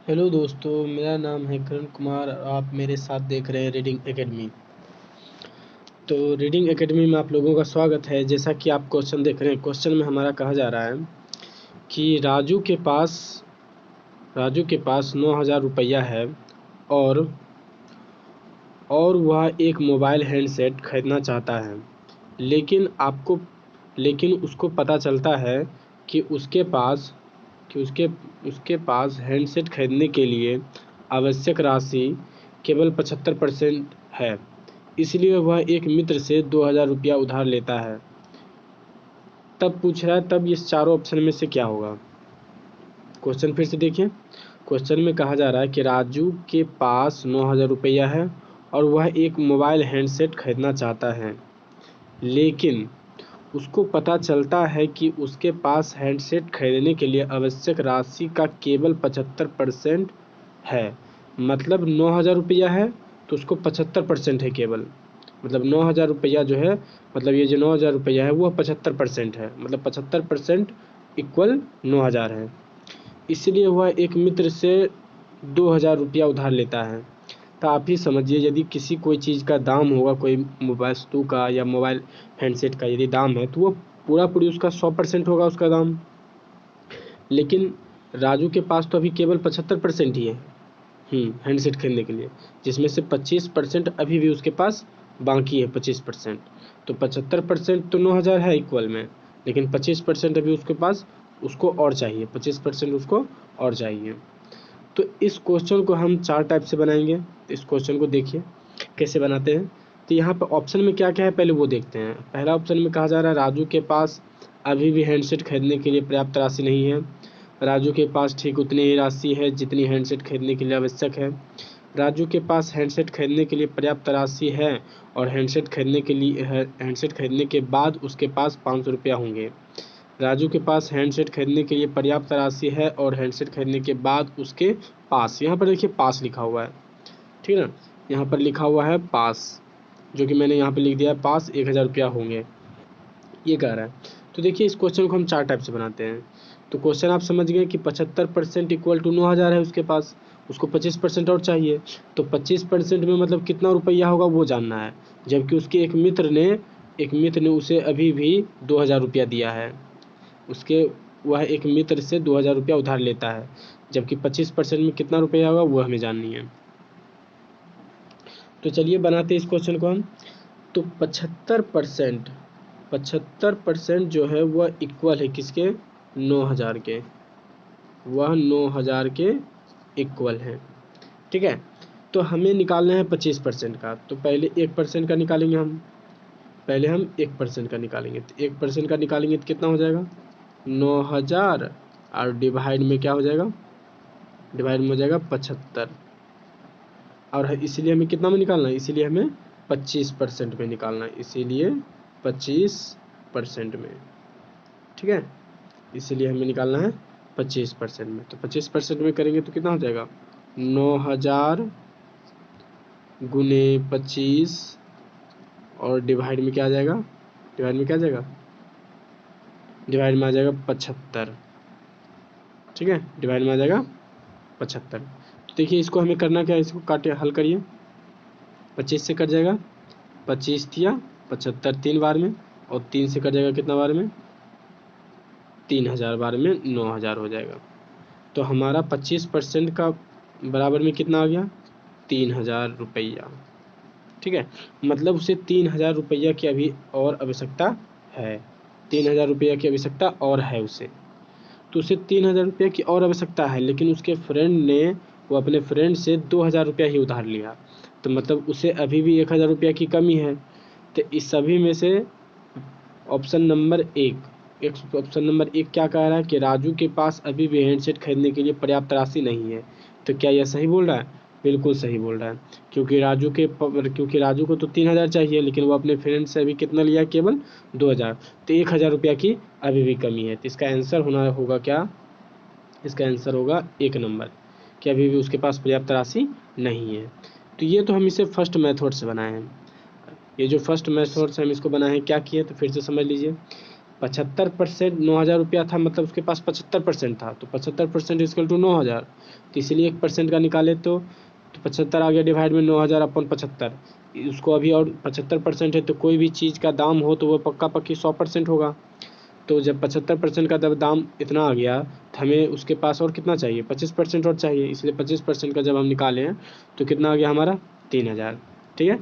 Hello दोस्तों, मेरा नाम है करण कुमार और आप मेरे साथ देख रहे हैं रीडिंग एकेडमी। तो रीडिंग एकेडमी में आप लोगों का स्वागत है। जैसा कि आप क्वेश्चन देख रहे हैं, क्वेश्चन में हमारा कहा जा रहा है कि राजू के पास 9,000 रुपया है और वह एक मोबाइल हैंडसेट खरीदना चाहता है। लेकिन उसको पता चलता है कि उसके पास हैंडसेट खरीदने के लिए आवश्यक राशि केवल 75% है। इसलिए वह एक मित्र से 2,000 रुपया उधार लेता है। तब पूछ रहा है, तब इस चारों ऑप्शन में से क्या होगा। क्वेश्चन फिर से देखिए। क्वेश्चन में कहा जा रहा है कि राजू के पास 9,000 रुपया है और वह एक मोबाइल हैंडसेट खरीदना चाहता है। लेकिन उसको पता चलता है कि उसके पास हैंडसेट खरीदने के लिए आवश्यक राशि का केवल 75% है। मतलब 9,000 रुपया है तो उसको 75% है केवल। मतलब 9,000 रुपया जो है, मतलब ये जो 9,000 रुपया है वह 75% है। मतलब 75% इक्वल 9,000 है। इसलिए वह एक मित्र से 2,000 रुपया उधार लेता है। तो आप ही समझिए, यदि किसी कोई चीज़ का दाम होगा, कोई वस्तु का या मोबाइल हैंडसेट का यदि दाम है, तो वो पूरा पूरी उसका 100% होगा उसका दाम। लेकिन राजू के पास तो अभी केवल 75% ही है हैंडसेट खरीदने के लिए, जिसमें से 25% अभी भी उसके पास बाकी है। 25%, तो 75% तो 9,000 है इक्वल में, लेकिन 25% अभी उसके पास, उसको और चाहिए। 25% उसको और चाहिए। तो इस क्वेश्चन को हम 4 टाइप से बनाएंगे। तो इस क्वेश्चन को देखिए कैसे बनाते हैं। तो यहाँ पर ऑप्शन में क्या क्या है पहले वो देखते हैं। पहला ऑप्शन में कहा जा रहा है राजू के पास अभी भी हैंडसेट खरीदने के लिए पर्याप्त राशि नहीं है। राजू के पास ठीक उतनी ही राशि है जितनी हैंडसेट खरीदने के लिए आवश्यक है। राजू के पास हैंडसेट खरीदने के लिए पर्याप्त राशि है और हैंडसेट खरीदने के बाद उसके पास 500 रुपया होंगे। राजू के पास हैंडसेट खरीदने के लिए पर्याप्त राशि है और हैंडसेट खरीदने के बाद उसके पास, यहाँ पर देखिए पास लिखा हुआ है, ठीक है ना। यहाँ पर लिखा हुआ है पास, जो कि मैंने यहाँ पे लिख दिया है पास 1,000 रुपया होंगे, ये कह रहा है। तो देखिए इस क्वेश्चन को हम 4 टाइप से बनाते हैं। तो क्वेश्चन आप समझ गए कि 75% इक्वल टू 9,000 है उसके पास, उसको 25% और चाहिए। तो 25% में मतलब कितना रुपया होगा वो जानना है। जबकि उसके एक मित्र ने उसे अभी भी 2,000 रुपया दिया है। वह एक मित्र से 2,000 रुपया उधार लेता है, जबकि 25% में कितना रुपया होगा वो हमें जाननी है। तो चलिए बनाते हैं इस क्वेश्चन को हम। तो 75% जो है वह इक्वल है किसके, 9,000 के। वह 9,000 के इक्वल है, ठीक है। तो हमें निकालना है 25% का। तो पहले 1% का निकालेंगे हम। पहले हम 1% का निकालेंगे। तो 1% का निकालेंगे तो कितना हो जाएगा, 9,000 और डिवाइड में क्या हो जाएगा, डिवाइड में हो जाएगा 75। और इसीलिए हमें कितना में निकालना है, इसीलिए हमें 25% में निकालना है। इसीलिए 25% में, ठीक है। इसीलिए हमें निकालना है 25% में। तो 25% में करेंगे तो कितना हो जाएगा, 9,000 गुने 25 और डिवाइड में क्या आ जाएगा, डिवाइड में क्या आ जाएगा, डिवाइड में आ जाएगा 75, ठीक है। डिवाइड में आ जाएगा 75। तो देखिए इसको हमें करना क्या है, इसको काटे हल करिए। 25 से कट जाएगा, 25 दिया 75 3 बार में, और 3 से कट जाएगा कितना बार में, 3,000 बार में 9,000 हो जाएगा। तो हमारा 25% का बराबर में कितना आ गया, 3,000 रुपया, ठीक है। मतलब उसे 3,000 रुपया की अभी और आवश्यकता है। 3,000 रुपया की आवश्यकता और है उसे। तो उसे 3,000 रुपये की और आवश्यकता है, लेकिन उसके फ्रेंड ने, वो अपने फ्रेंड से 2,000 रुपया ही उधार लिया। तो मतलब उसे अभी भी 1,000 रुपया की कमी है। तो इस सभी में से ऑप्शन नंबर एक क्या कह रहा है कि राजू के पास अभी भी हैंडसेट खरीदने के लिए पर्याप्त राशि नहीं है। तो क्या यह सही बोल रहा है, बिल्कुल सही बोल रहा है। क्योंकि राजू को तो 3,000 चाहिए, लेकिन वो अपने फ्रेंड से अभी कितना लिया, केवल 2,000। तो 1,000 रुपया की अभी भी कमी है। तो इसका आंसर होगा क्या, इसका आंसर होगा 1 नंबर, कि अभी भी उसके पास पर्याप्त राशि नहीं है। तो ये तो हम इसे फर्स्ट मेथड से बनाए हैं। ये जो फर्स्ट मेथड से हम इसको बनाए हैं, क्या किए तो फिर से समझ लीजिए। 75% 9,000 रुपया था, मतलब उसके पास 75% था, तो 75% इक्वल टू 9,000। तो इसलिए 1% का निकाले तो 75 आ गया डिवाइड में 9,000 अपन 75। उसको अभी और 75% है, तो कोई भी चीज़ का दाम हो तो वो पक्का पक्की 100% होगा। तो जब 75% का जब दाम इतना आ गया, तो हमें उसके पास और कितना चाहिए, 25% और चाहिए। इसलिए 25% का जब हम निकाले हैं तो कितना आ गया हमारा, 3,000। ठीक है,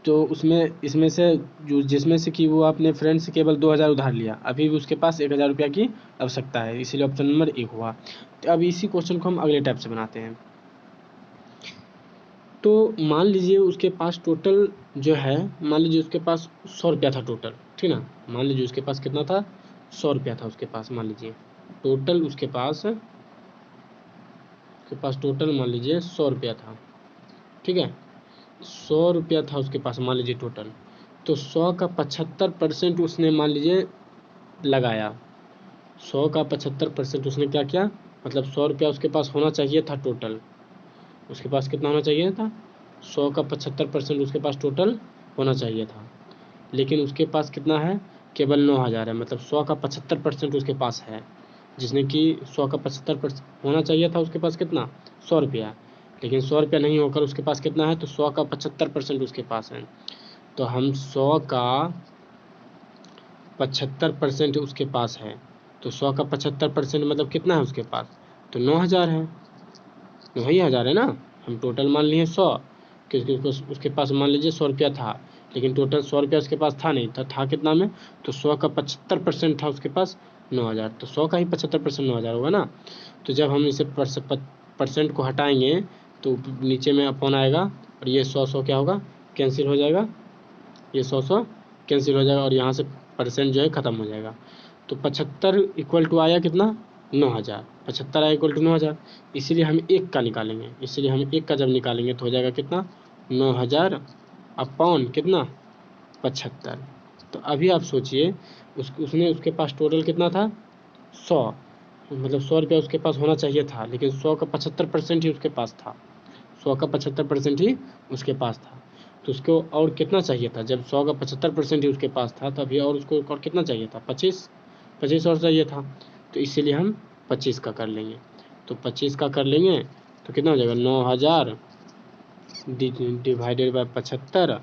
तो उसमें इसमें से जो जिसमें से कि वो अपने फ्रेंड से केवल 2,000 उधार लिया, अभी भी उसके पास 1,000 रुपया की आवश्यकता है, इसीलिए ऑप्शन नंबर 1 हुआ। तो अब इसी क्वेश्चन को हम अगले टाइप से बनाते हैं। तो मान लीजिए उसके पास टोटल जो है, मान लीजिए उसके पास 100 रुपया था टोटल, ठीक ना। मान लीजिए उसके पास कितना था, 100 रुपया था उसके पास। मान लीजिए टोटल उसके पास टोटल मान लीजिए 100 रुपया था, ठीक है। 100 रुपया था उसके पास मान लीजिए टोटल। तो 100 का 75% उसने मान लीजिए लगाया। 100 का 75% उसने क्या किया, मतलब 100 रुपया उसके पास होना चाहिए था टोटल। उसके पास कितना होना चाहिए था, 100 का 75% उसके पास टोटल होना चाहिए था। लेकिन उसके पास कितना है, केवल 9,000 है, मतलब 100 का 75% उसके पास है। जिसने कि 100 का 75% होना चाहिए था उसके पास कितना, 100 रुपया। लेकिन 100 रुपया नहीं होकर उसके पास कितना है, तो 100 का 75% उसके पास है। तो हम 100 का 75% उसके पास है, तो 100 का 75% मतलब कितना है उसके पास, तो 9,000 है। 9,000 है ना। हम टोटल मान लिए 100, क्योंकि उसके पास मान लीजिए 100 रुपया था, लेकिन टोटल 100 रुपया उसके पास था नहीं, था कितना में, तो 100 का 75% था उसके पास 9,000, तो 100 का ही 75% 9,000 होगा ना। तो जब हम इसे परसेंट को हटाएंगे तो नीचे में अपॉन आएगा, और ये 100 क्या होगा, कैंसिल हो जाएगा, ये 100 कैंसिल हो जाएगा, और यहाँ से परसेंट जो है ख़त्म हो जाएगा। तो 75 इक्वल टू आया कितना, 9,000। 75 आया इक्वल टू 9,000, इसीलिए हम एक का निकालेंगे। इसलिए हम एक का जब निकालेंगे तो हो जाएगा कितना, 9,000 अपॉन कितना, 75। तो अभी आप सोचिए, उसने उसके पास टोटल कितना था, 100, मतलब 100 रुपया उसके पास होना चाहिए था, लेकिन 100 का 75% ही उसके पास था। 100 का 75% ही उसके पास था। तो उसको और कितना चाहिए था, जब 100 का 75% ही उसके पास था, तो अभी और उसको और कितना चाहिए था, 25 और चाहिए था। तो इसीलिए हम 25 का कर लेंगे। तो 25 का कर लेंगे तो कितना हो जाएगा, 9,000 डिवाइडेड बाय 75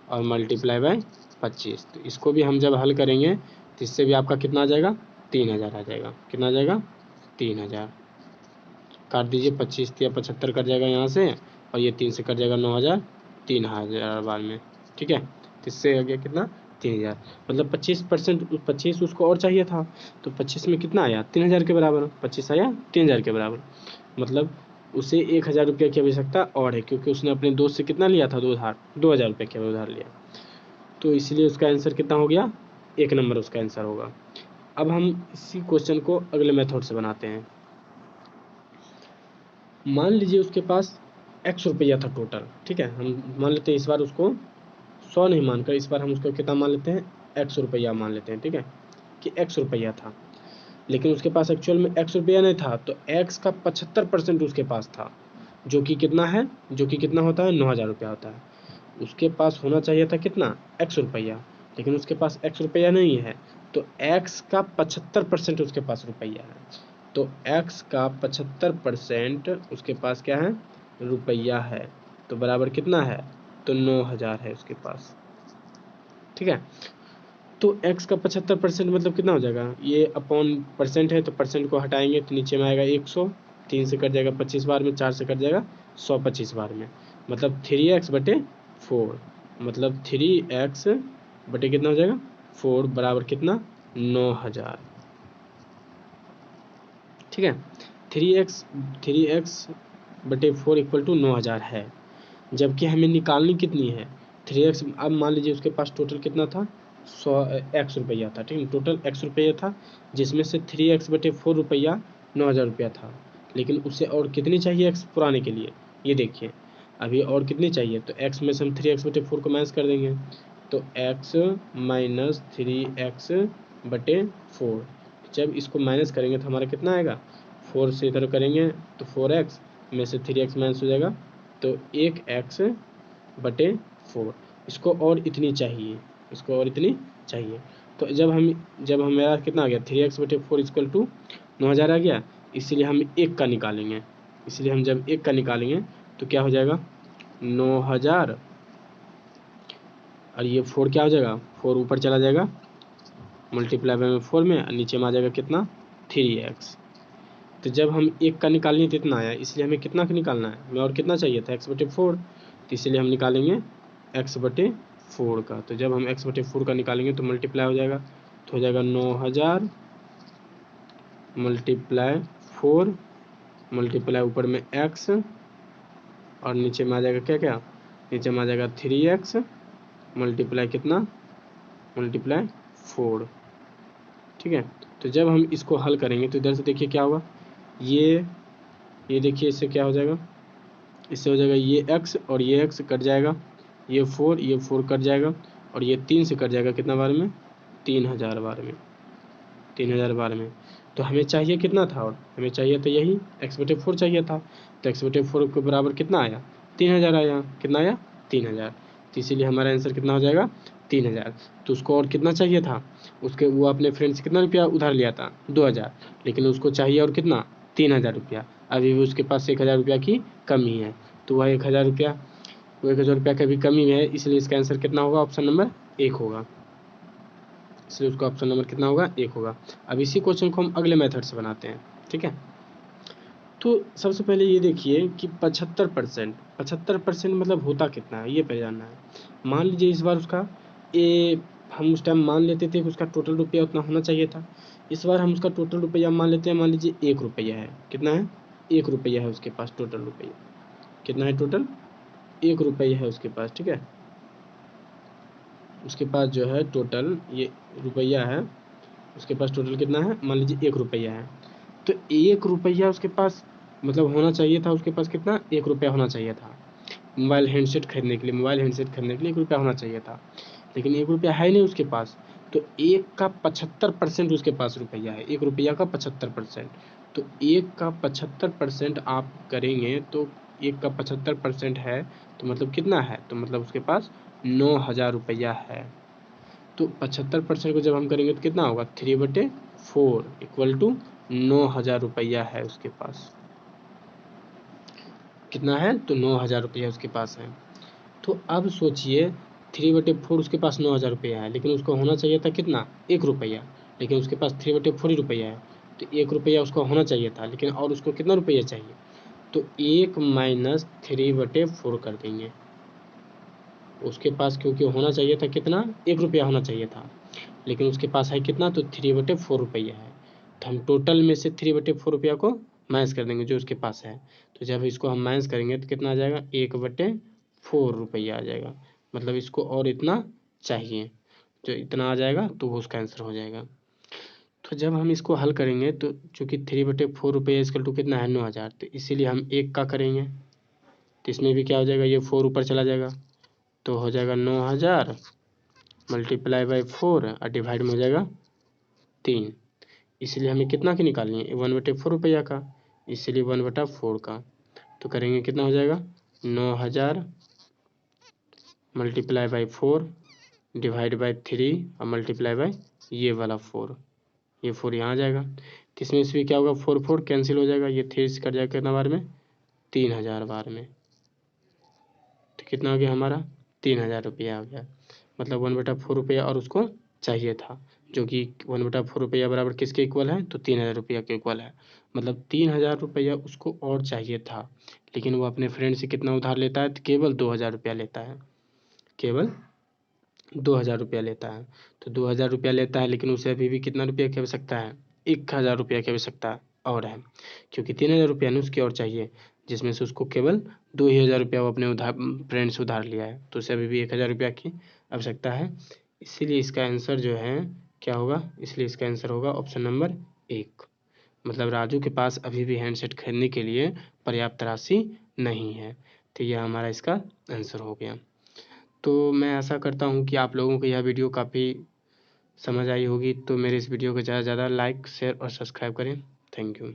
और मल्टीप्लाई बाय 25। तो इसको भी हम जब हल करेंगे तो इससे भी आपका कितना आ जाएगा, 3,000 आ जाएगा। कितना आ जाएगा, 3,000। काट दीजिए, 25 या 75 कट जाएगा यहाँ से, और ये 3 से कट जाएगा 9,000, 3,000 बाद में, ठीक है। तो इससे आ गया कितना, 3,000। मतलब 25% उसको और चाहिए था, तो 25 में कितना आया, 3,000 के बराबर। 25 आया 3,000 के बराबर, मतलब उसे 1,000 रुपये की आवश्यकता और है, क्योंकि उसने अपने दोस्त से कितना लिया था, 2,000 रुपये का उधार लिया। तो इसलिए उसका आंसर कितना हो गया, 1 नंबर उसका आंसर होगा। अब हम इसी क्वेश्चन को अगले मेथड से बनाते हैं। मान लीजिए उसके पास x रुपया था टोटल, ठीक है। हम मान लेते हैं इस बार उसको 100 नहीं मानकर, इस बार हम उसको कितना मान लेते हैं, x रुपया मान लेते हैं, ठीक है, कि x रुपया था। लेकिन उसके पास एक्चुअल में x रुपया नहीं था, तो x का 75% उसके पास था, जो कि कितना है, जो कि कितना होता है, 9,000 रुपया होता है। उसके पास होना चाहिए था कितना, x रुपया, लेकिन उसके पास x रुपया नहीं है, तो x का 75% उसके पास रुपया है। तो x का 75% उसके पास क्या है, रुपया है। तो बराबर कितना है, तो 9,000 है उसके पास, ठीक है। तो x का 75% मतलब कितना हो जाएगा, ये अपॉन परसेंट है, तो परसेंट को हटाएंगे तो नीचे में आएगा 100, 3 से कट जाएगा 25 बार में, 4 से कट जाएगा 125 बार में, मतलब 3x/4, मतलब 3x कितना हो जाएगा, 4 बराबर कितना, 9,000, ठीक है। 3x/4 इक्वल टू 9,000 है। जबकि हमें निकालनी कितनी है, 3x। अब मान लीजिए उसके पास टोटल कितना था, 100 रुपया था, ठीक है, टोटल x रुपया था, जिसमें से 3x/4 रुपया 9,000 रुपया था। लेकिन उसे और कितनी चाहिए x पुराने के लिए, ये देखिए अभी और कितनी चाहिए, तो x में से हम 3x/4 को माइनस कर देंगे, तो x माइनस 3x/4। जब इसको माइनस करेंगे तो हमारा कितना आएगा, 4 से इधर करेंगे तो 4x में से 3x माइनस हो जाएगा, तो 1x/4। इसको और इतनी चाहिए, इसको और इतनी चाहिए, तो जब हम मेरा कितना आ गया 3x/4 इक्वल टू 9000 आ गया, इसलिए हम 1 का निकालेंगे। इसलिए हम जब 1 का निकालेंगे तो क्या हो जाएगा 9000, और ये 4 क्या हो जाएगा 4 ऊपर चला जाएगा मल्टीप्लाई बाय 4 में, और नीचे में आ जाएगा कितना 3x। तो जब हम 1 का निकालेंगे तो इतना आया, इसलिए हमें कितना का निकालना है, हमें और कितना चाहिए था x/4, तो इसलिए हम निकालेंगे x/4 का। तो जब हम x/4 का निकालेंगे तो मल्टीप्लाई हो जाएगा, तो हो जाएगा 9000 मल्टीप्लाई 4 मल्टीप्लाई ऊपर में x, और नीचे में आ जाएगा क्या क्या, नीचे में आ जाएगा 3x मल्टीप्लाई कितना मल्टीप्लाई 4। ठीक है, तो जब हम इसको हल करेंगे तो इधर से देखिए क्या होगा, ये देखिए इससे क्या हो जाएगा, इससे हो जाएगा ये x और ये x कट जाएगा, ये 4 कट जाएगा, और ये 3 से कट जाएगा कितना बार में 3000 बार में, 3000 बार में। तो हमें चाहिए कितना था, और हमें चाहिए था यही x/4 चाहिए था। तो x/4 के बराबर कितना आया 3000 आया, कितना आया 3000। तो इसीलिए हमारा आंसर कितना हो जाएगा 3000। तो उसको और कितना चाहिए था, वो अपने फ्रेंड से कितना रुपया उधार लिया था 2000, लेकिन उसको चाहिए और कितना 3000 रुपया। अभी भी उसके पास 1000 रुपया की कमी है, तो वह 1000 रुपया का भी कमी है, इसलिए इसका आंसर कितना होगा, ऑप्शन नंबर 1 होगा। इसलिए उसका ऑप्शन नंबर कितना होगा 1 होगा। अब इसी क्वेश्चन को हम अगले मेथड से बनाते हैं। ठीक है, तो सबसे पहले ये देखिए कि 75% मतलब होता कितना है, ये पहले जानना है। मान लीजिए इस बार उसका हम उस टाइम मान लेते थे कि उसका टोटल रुपया उतना होना चाहिए था। इस बार हम उसका टोटल रुपया मान लेते हैं, मान लीजिए 1 रुपया है। कितना है 1 रुपया है उसके पास टोटल रुपया। कितना है टोटल 1 रुपया है उसके पास। ठीक है, उसके पास जो है टोटल ये रुपया है, उसके पास टोटल कितना है, मान लीजिए 1 रुपया है। तो 1 रुपया उसके पास मतलब होना चाहिए था, उसके पास कितना 1 रुपया होना चाहिए था मोबाइल हैंडसेट खरीदने के लिए। मोबाइल हैंडसेट खरीदने के लिए 1 रुपया होना चाहिए था, लेकिन 1 रुपया है नहीं उसके पास। तो 1 का 75% उसके पास रुपया है, 1 रुपया का 75%। तो 1 का 75% आप करेंगे तो 1 का 75% है, तो मतलब कितना है, तो मतलब उसके पास 9000 रुपया है। तो 75% को जब हम करेंगे तो कितना होगा 3/4 इक्वल टू 9000 रुपया है उसके पास। कितना है, तो 9000 रुपया उसके पास है। तो अब सोचिए 3/4 उसके पास 9000 रुपया है, लेकिन उसको होना चाहिए था कितना 1 रुपया, लेकिन उसके पास 3/4 ही रुपया है। तो 1 रुपया उसको होना चाहिए था, लेकिन और उसको कितना रुपया चाहिए, तो 1 माइनस 3/4 कर देंगे उसके पास, क्योंकि होना चाहिए था कितना 1 रुपया होना चाहिए था, लेकिन उसके पास है कितना, तो 3/4 रुपया है। तो हम टोटल में से 3/4 रुपया को माइनस कर देंगे जो उसके पास है। तो जब इसको हम माइनस करेंगे तो कितना आ जाएगा 1/4 रुपया आ जाएगा, मतलब इसको और इतना चाहिए, जो इतना आ जाएगा तो वो उसका आंसर हो जाएगा। तो जब हम इसको हल करेंगे तो चूँकि 3/4 रुपया इसकल टू कितना है 9000, तो इसीलिए हम 1 का करेंगे, तो इसमें भी क्या हो जाएगा ये 4 ऊपर चला जाएगा, तो हो जाएगा 9000 मल्टीप्लाई बाई 4 और डिवाइड में हो जाएगा 3। इसलिए हमें कितना की निकालनी है 1/4 रुपया का, इसलिए 1/4 का। तो करेंगे कितना हो जाएगा 9000 मल्टीप्लाई बाई 4 डिवाइड बाई 3 और मल्टीप्लाई बाई ये वाला 4, ये 4 यहाँ आ जाएगा। तो इसमें भी क्या होगा 4 कैंसिल हो जाएगा, ये 3 से कट जाएगा कितना बार में 3000 बार में। तो कितना हो गया हमारा 3000 रुपया आ गया, मतलब 1/4 रुपया और उसको चाहिए था, जो कि 1/4 रुपया बराबर किसके इक्वल है, तो 3000 रुपया के इक्वल है। मतलब 3000 रुपया उसको और चाहिए था, लेकिन वो अपने फ्रेंड से कितना उधार लेता है, तो केवल 2000 रुपया लेता है, केवल 2000 रुपया लेता है। तो 2000 रुपया लेता है, लेकिन उसे अभी भी कितना रुपया की आवश्यकता है 1000 रुपया की आवश्यकता और है, क्योंकि 3000 रुपया ने उसकी और चाहिए, जिसमें से उसको केवल 2000 रुपया वो अपने उधार फ्रेंड से उधार लिया है, तो उसे अभी भी 1000 रुपया की आवश्यकता है। इसीलिए इसका आंसर जो है क्या होगा, इसलिए इसका आंसर होगा ऑप्शन नंबर 1। मतलब राजू के पास अभी भी हैंडसेट खरीदने के लिए पर्याप्त राशि नहीं है। तो यह हमारा इसका आंसर हो गया। तो मैं आशा करता हूँ कि आप लोगों को यह वीडियो काफ़ी समझ आई होगी। तो मेरे इस वीडियो को ज़्यादा से ज़्यादा लाइक शेयर और सब्सक्राइब करें। Thank you.